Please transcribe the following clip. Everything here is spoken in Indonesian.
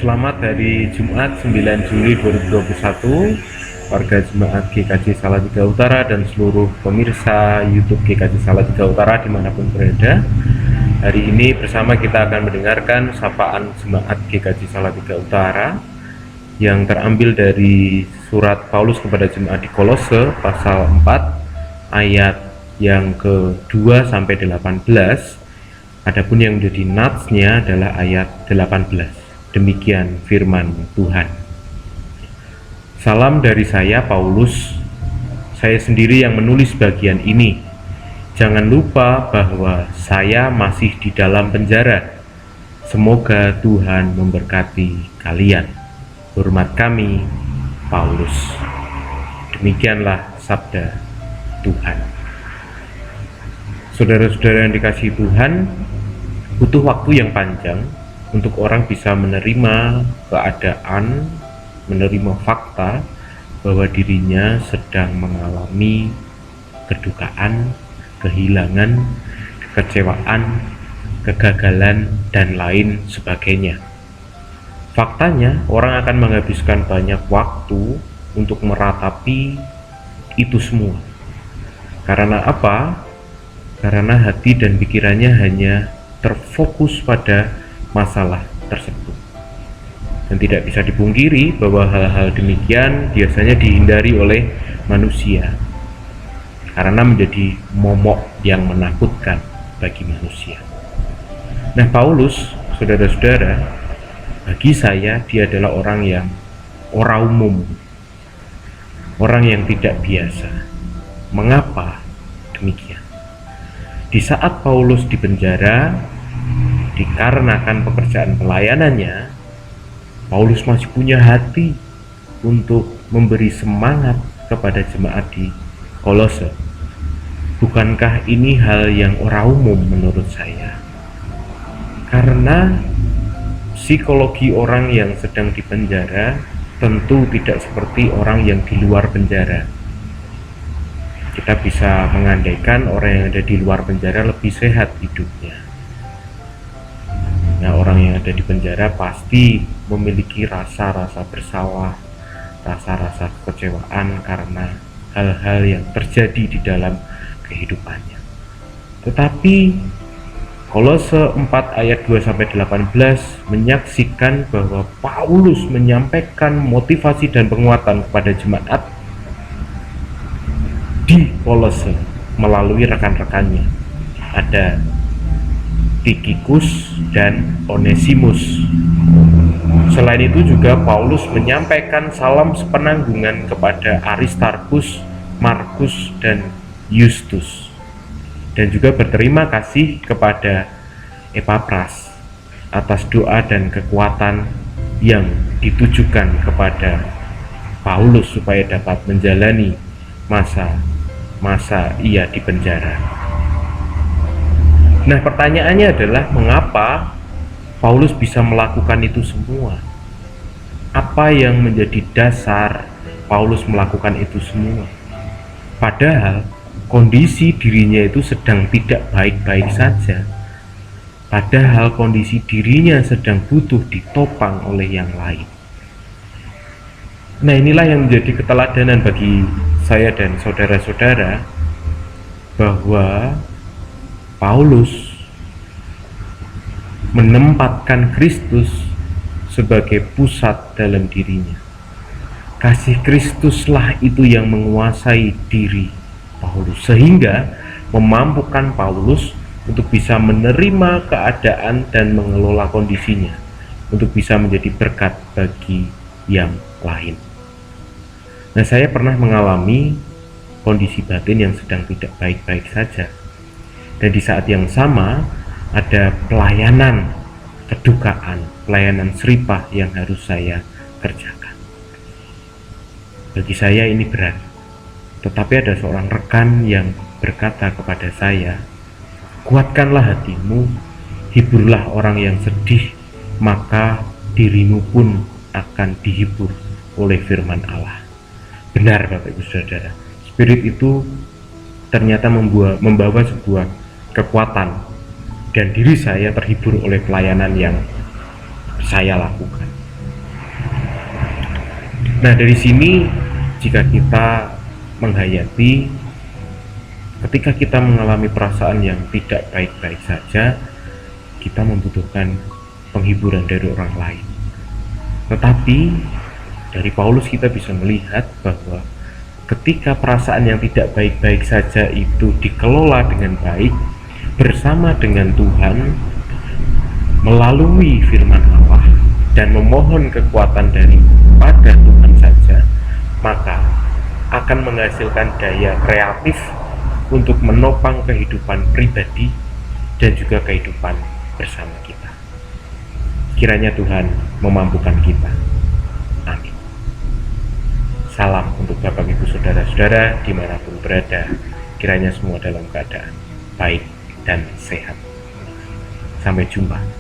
Selamat hari Jumat 9 Juli 2021, warga Jemaat GKJ Salatiga Utara dan seluruh pemirsa YouTube GKJ Salatiga Utara dimanapun berada. Hari ini bersama kita akan mendengarkan sapaan Jemaat GKJ Salatiga Utara yang terambil dari surat Paulus kepada Jemaat di Kolose pasal 4 ayat yang ke-2 sampai 18. Adapun yang menjadi natsnya adalah ayat 18. Demikian firman Tuhan. Salam dari saya, Paulus. Saya sendiri yang menulis bagian ini. Jangan lupa bahwa saya masih di dalam penjara. Semoga Tuhan memberkati kalian. Hormat kami, Paulus. Demikianlah sabda Tuhan. Saudara-saudara yang dikasihi Tuhan, butuh waktu yang panjang untuk orang bisa menerima keadaan, menerima fakta bahwa dirinya sedang mengalami kedukaan, kehilangan, kekecewaan, kegagalan, dan lain sebagainya. Faktanya, orang akan menghabiskan banyak waktu untuk meratapi itu semua. Karena apa? Karena hati dan pikirannya hanya terfokus pada masalah tersebut. Dan tidak bisa dipungkiri bahwa hal-hal demikian biasanya dihindari oleh manusia karena menjadi momok yang menakutkan bagi manusia. Nah, Paulus, saudara-saudara, bagi saya dia adalah orang yang ora umum, orang yang tidak biasa. Mengapa demikian? Di saat Paulus di penjara, dikarenakan pekerjaan pelayanannya, Paulus masih punya hati untuk memberi semangat kepada jemaat di Kolose. Bukankah ini hal yang ora umum menurut saya? Karena psikologi orang yang sedang di penjara tentu tidak seperti orang yang di luar penjara. Kita bisa mengandaikan orang yang ada di luar penjara lebih sehat hidupnya. Nah, orang yang ada di penjara pasti memiliki rasa-rasa bersalah, rasa-rasa kekecewaan karena hal-hal yang terjadi di dalam kehidupannya. Tetapi Kolose 4 ayat 2-18 menyaksikan bahwa Paulus menyampaikan motivasi dan penguatan kepada jemaat di Kolose melalui rekan-rekannya. Ada Tikikus dan Onesimus. Selain itu juga Paulus menyampaikan salam sepenanggungan kepada Aristarkus, Markus, dan Justus, dan juga berterima kasih kepada Epapras atas doa dan kekuatan yang ditujukan kepada Paulus supaya dapat menjalani masa ia di penjara. Nah, pertanyaannya adalah mengapa Paulus bisa melakukan itu semua? Apa yang menjadi dasar Paulus melakukan itu semua? Padahal kondisi dirinya itu sedang tidak baik-baik saja. Padahal kondisi dirinya sedang butuh ditopang oleh yang lain. Nah, inilah yang menjadi keteladanan bagi saya dan saudara-saudara bahwa Paulus menempatkan Kristus sebagai pusat dalam dirinya. Kasih Kristuslah itu yang menguasai diri Paulus, sehingga memampukan Paulus untuk bisa menerima keadaan dan mengelola kondisinya, untuk bisa menjadi berkat bagi yang lain. Nah, saya pernah mengalami kondisi batin yang sedang tidak baik-baik saja. Dan di saat yang sama ada pelayanan kedukaan, pelayanan seripah yang harus saya kerjakan. Bagi saya ini berat. Tetapi ada seorang rekan yang berkata kepada saya, kuatkanlah hatimu, hiburlah orang yang sedih, maka dirimu pun akan dihibur oleh firman Allah. Benar, Bapak Ibu Saudara, spirit itu ternyata membawa sebuah kekuatan, dan diri saya terhibur oleh pelayanan yang saya lakukan. Nah, dari sini jika kita menghayati ketika kita mengalami perasaan yang tidak baik-baik saja, kita membutuhkan penghiburan dari orang lain. Tetapi dari Paulus kita bisa melihat bahwa ketika perasaan yang tidak baik-baik saja itu dikelola dengan baik bersama dengan Tuhan melalui firman Allah dan memohon kekuatan daripada Tuhan saja, maka akan menghasilkan daya kreatif untuk menopang kehidupan pribadi dan juga kehidupan bersama kita. Kiranya Tuhan memampukan kita. Amin. Salam untuk Bapak Ibu Saudara-saudara dimanapun berada. Kiranya semua dalam keadaan baik dan sehat. Sampai jumpa.